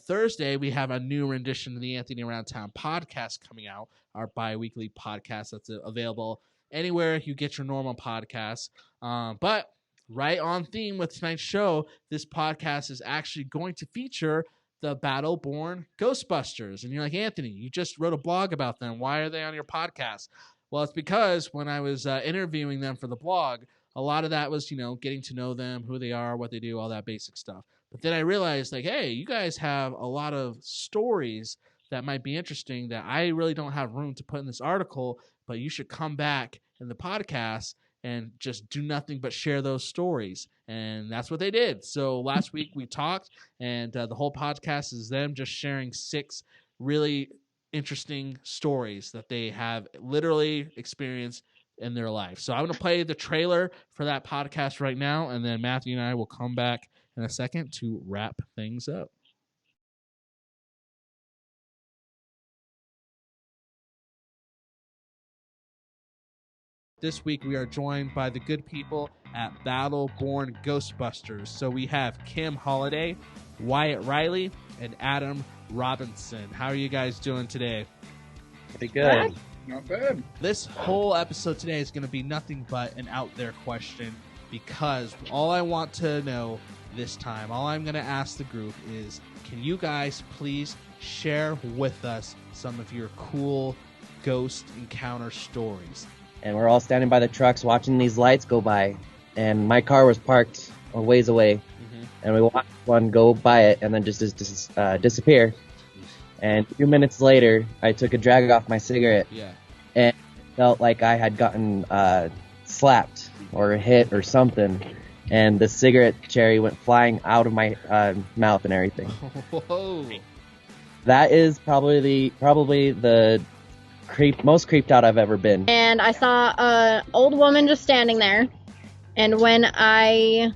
Thursday, we have a new rendition of the Anthony Around Town podcast coming out, our bi-weekly podcast that's available anywhere you get your normal podcasts. But right on theme with tonight's show, this podcast is actually going to feature the Battleborn Ghostbusters. And you're like, Anthony, you just wrote a blog about them. Why are they on your podcast? Well, it's because when I was interviewing them for the blog, a lot of that was, getting to know them, who they are, what they do, all that basic stuff. But then I realized, like, hey, you guys have a lot of stories that might be interesting that I really don't have room to put in this article, but you should come back in the podcast and just do nothing but share those stories. And that's what they did. So last week we talked, and the whole podcast is them just sharing 6 really interesting stories that they have literally experienced in their life. So I'm going to play the trailer for that podcast right now, and then Matthew and I will come back in a second to wrap things up. This week we are joined by the good people at Battleborn Ghostbusters. So we have Kim Holiday, Wyatt Riley, and Adam Robinson. How are you guys doing today?
Pretty good.
Not bad.
This whole episode today is going to be nothing but an out there question, because all I want to know this time, all I'm going to ask the group is, can you guys please share with us some of your cool ghost encounter stories?
And we're all standing by the trucks watching these lights go by, and my car was parked a ways away, and we watched one go by it and then just disappear. And 2 minutes later, I took a drag off my cigarette, and felt like I had gotten slapped or hit or something, and the cigarette cherry went flying out of my mouth and everything.
Whoa!
That is probably the most creeped out I've ever been.
And I saw an old woman just standing there, and when I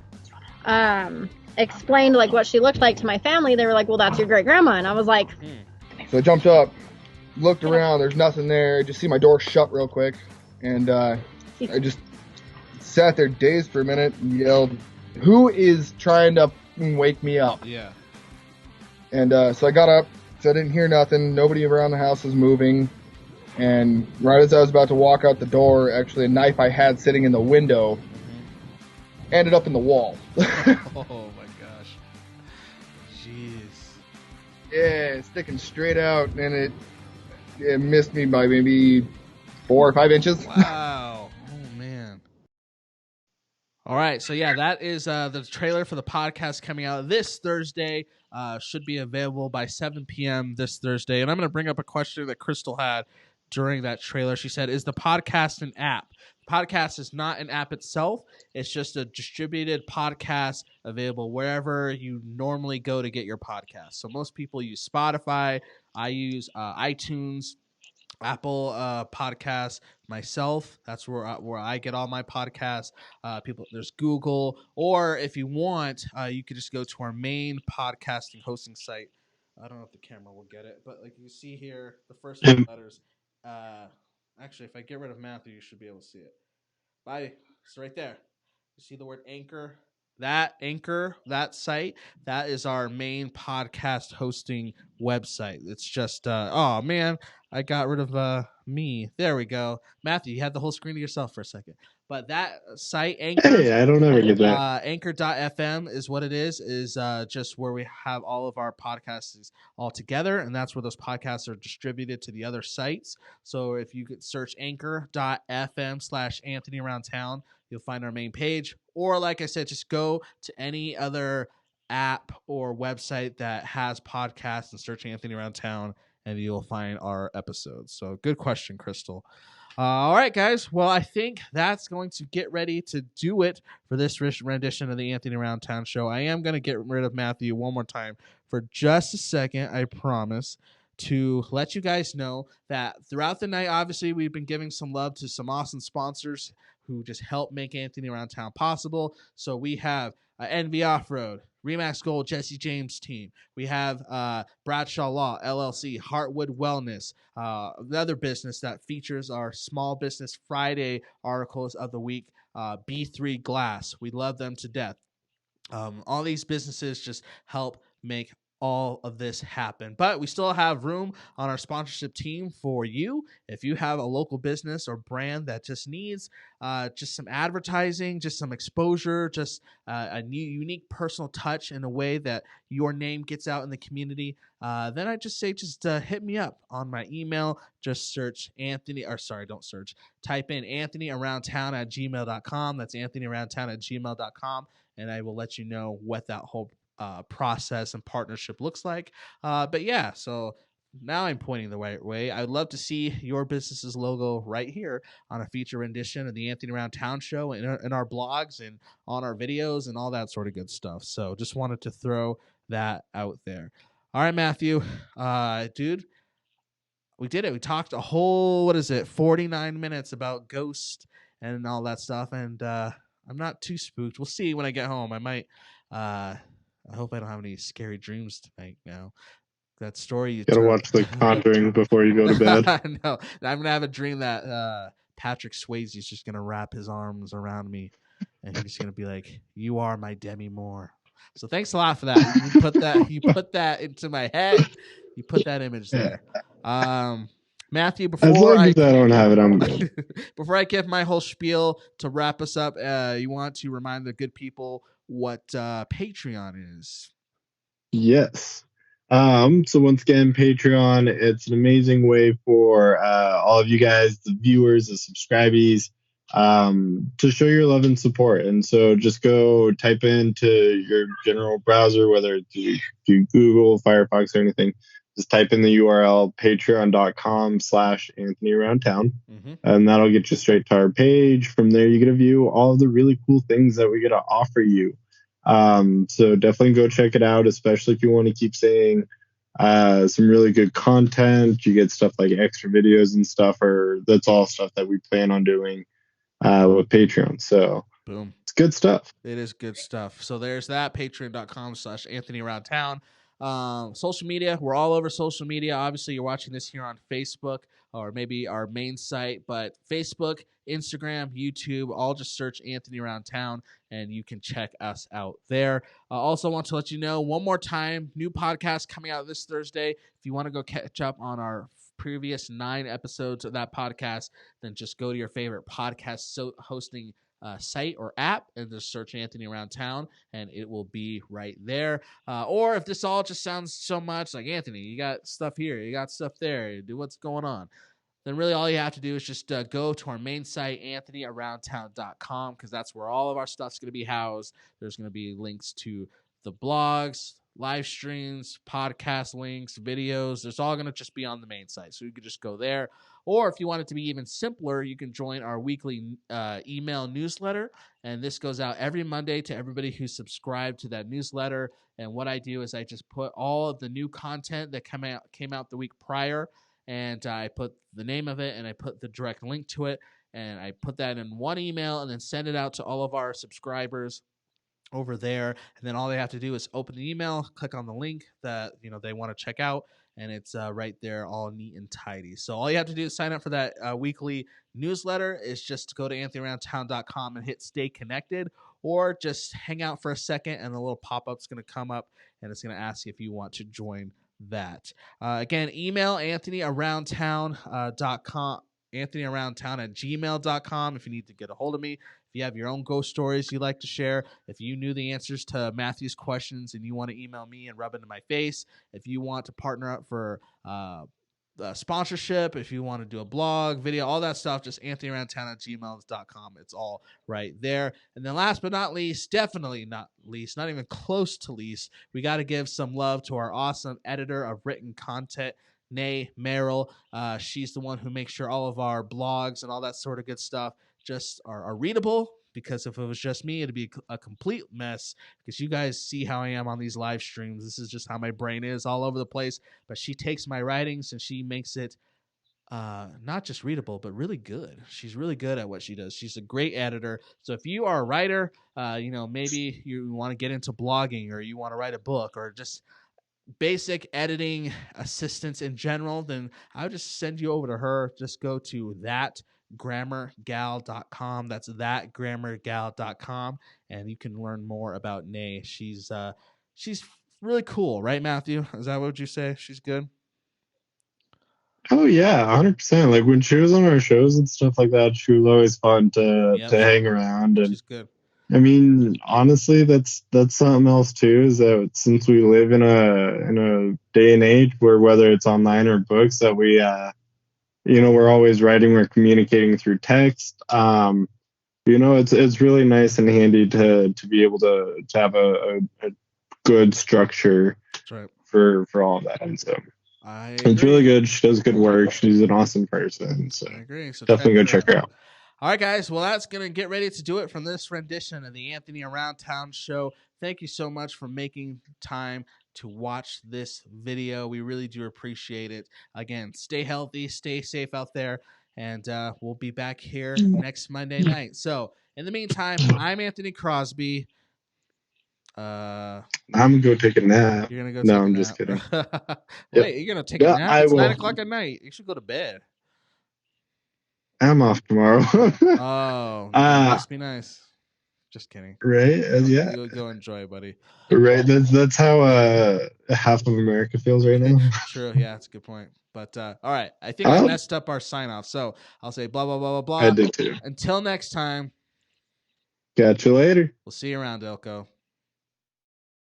explained like what she looked like to my family, they were like, well, that's your great grandma. And I was like,
so I jumped up, looked around, there's nothing there. I just see my door shut real quick, and I just sat there dazed for a minute and yelled, who is trying to wake me up?
Yeah.
And so I got up, so I didn't hear nothing. Nobody around the house was moving. And right as I was about to walk out the door, actually a knife I had sitting in the window ended up in the wall.
Oh my gosh. Jeez.
Yeah, sticking straight out, and it missed me by maybe 4 or 5 inches.
Wow. Oh man. All right, so yeah, that is the trailer for the podcast coming out this Thursday. Should be available by 7 p.m. this Thursday. And I'm going to bring up a question that Crystal had during that trailer. She said, is the podcast an app? The podcast is not an app itself. It's just a distributed podcast available wherever you normally go to get your podcast. So most people use Spotify. I use iTunes, Apple Podcasts myself. That's where I get all my podcasts. There's Google, or if you want, you could just go to our main podcasting hosting site. I don't know if the camera will get it, but like you see here, the first letters. Actually, if I get rid of Matthew, you should be able to see it. It's right there. You see the word Anchor? That site, that is our main podcast hosting website. It's just, oh man, I got rid of me. There we go. Matthew, you had the whole screen to yourself for a second. But that site, Anchor,
hey, I don't ever get that.
Anchor.fm is what it is just where we have all of our podcasts all together, and that's where those podcasts are distributed to the other sites. So if you could search anchor.fm/Anthony Around Town, you'll find our main page. Or like I said, just go to any other app or website that has podcasts and search Anthony Around Town, and you'll find our episodes. So good question, Crystal. All right, guys. Well, I think that's going to get ready to do it for this rendition of the Anthony Around Town show. I am going to get rid of Matthew one more time for just a second, I promise, to let you guys know that throughout the night, obviously, we've been giving some love to some awesome sponsors who just help make Anthony Around Town possible. So we have NV Off-Road, Remax Gold, Jesse James team. We have Bradshaw Law, LLC, Heartwood Wellness, another business that features our Small Business Friday articles of the week, B3 Glass. We love them to death. All these businesses just help make all of this happen. But we still have room on our sponsorship team for you. If you have a local business or brand that just needs just some advertising, just some exposure, just a new unique personal touch in a way that your name gets out in the community, then I just say hit me up on my email. Just search type in anthonyaroundtown@gmail.com. That's anthonyaroundtown@gmail.com, and I will let you know what that whole process and partnership looks like. But yeah, so now I'm pointing the right way. I'd love to see your business's logo right here on a feature rendition of the Anthony Around Town show in our blogs and on our videos and all that sort of good stuff. So just wanted to throw that out there. All right, Matthew, dude, we did it. We talked a whole 49 minutes about Ghost and all that stuff, and I'm not too spooked. We'll see when I get home. I might I hope I don't have any scary dreams tonight now. That story you
gotta watch The Conjuring before you go to bed.
No, I'm gonna have a dream that Patrick Swayze is just gonna wrap his arms around me, and he's gonna be like, "You are my Demi Moore." So thanks a lot for that. You put that into my head. You put that image there. Matthew,
as long as I don't have it, I'm good.
Before I give my whole spiel to wrap us up, you want to remind the good people what Patreon is?
Yes. So once again, Patreon, it's an amazing way for all of you guys, the viewers, the subscribees, to show your love and support. And so just go type into your general browser, whether it's through Google, Firefox, or anything. Just type in the URL patreon.com/AnthonyAroundTown, and that'll get you straight to our page. From there, you get to view all of the really cool things that we get to offer you. So definitely go check it out, especially if you want to keep seeing some really good content. You get stuff like extra videos and stuff, or that's all stuff that we plan on doing with Patreon. So
boom,
it's good stuff.
It is good stuff. So there's that, patreon.com/AnthonyAroundTown. Social media, we're all over social media. Obviously, you're watching this here on Facebook or maybe our main site, but Facebook, Instagram, YouTube, all just search Anthony Around Town, and you can check us out there. Also want to let you know one more time, new podcast coming out this Thursday. If you want to go catch up on our previous 9 episodes of that podcast, then just go to your favorite podcast hosting site or app and just search Anthony Around Town, and it will be right there. Or if this all just sounds so much like, Anthony, you got stuff here, you got stuff there, do what's going on, then really all you have to do is just go to our main site, anthonyaroundtown.com, because that's where all of our stuff's going to be housed. There's going to be links to the blogs, live streams, podcast links, videos. It's all going to just be on the main site. So you could just go there. Or if you want it to be even simpler, you can join our weekly email newsletter. And this goes out every Monday to everybody who's subscribed to that newsletter. And what I do is I just put all of the new content that came out the week prior, and I put the name of it and I put the direct link to it. And I put that in one email and then send it out to all of our subscribers over there, and then all they have to do is open the email, click on the link that they want to check out, and it's right there, all neat and tidy. So all you have to do to sign up for that weekly newsletter is just to go to anthonyaroundtown.com and hit stay connected, or just hang out for a second, and a little pop-up's going to come up, and it's going to ask you if you want to join that. Again, email anthonyaroundtown.com. AnthonyAroundTown@gmail.com if you need to get a hold of me. If you have your own ghost stories you'd like to share, if you knew the answers to Matthew's questions and you want to email me and rub it in my face, if you want to partner up for sponsorship, if you want to do a blog, video, all that stuff, just AnthonyAroundTown@gmail.com. It's all right there. And then last but not least, definitely not least, not even close to least, we got to give some love to our awesome editor of written content, Nay Merrill. She's the one who makes sure all of our blogs and all that sort of good stuff just are readable, because if it was just me, it'd be a complete mess, because you guys see how I am on these live streams. This is just how my brain is, all over the place. But she takes my writings and she makes it not just readable, but really good. She's really good at what she does. She's a great editor. So if you are a writer, maybe you want to get into blogging, or you want to write a book, or just basic editing assistance in general, then I would just send you over to her. Just go to thatgrammargal.com. That's thatgrammargal.com, and you can learn more about Nay. She's really cool, right, Matthew? Is that what you say? She's good?
Oh yeah, 100%. Like when she was on our shows and stuff like that, she was always fun to hang around. And
she's good.
I mean, honestly, that's something else too, is that since we live in a day and age where whether it's online or books, that we we're always writing, we're communicating through text. It's really nice and handy to be able to have a good structure.
That's right.
for all of that. And so it's really good. She does good work. She's an awesome person. So
I agree. So
definitely go check her out.
All right, guys. Well, that's going to get ready to do it from this rendition of the Anthony Around Town show. Thank you so much for making time to watch this video. We really do appreciate it. Again, stay healthy, stay safe out there, and we'll be back here next Monday night. So, in the meantime, I'm Anthony Crosby.
I'm gonna go take a nap.
You're gonna go?
No, I'm just kidding.
Wait, you're gonna take a nap? It's 9 o'clock at night. You should go to bed.
I'm off tomorrow.
Oh, must be nice. Just kidding.
Right? Yeah.
You'll go enjoy, buddy.
Right. That's how half of America feels right now.
True. Yeah, that's a good point. But all right, I think I messed up our sign off. So I'll say blah blah blah blah blah.
I did too.
Until next time.
Catch you later.
We'll see you around, Elko.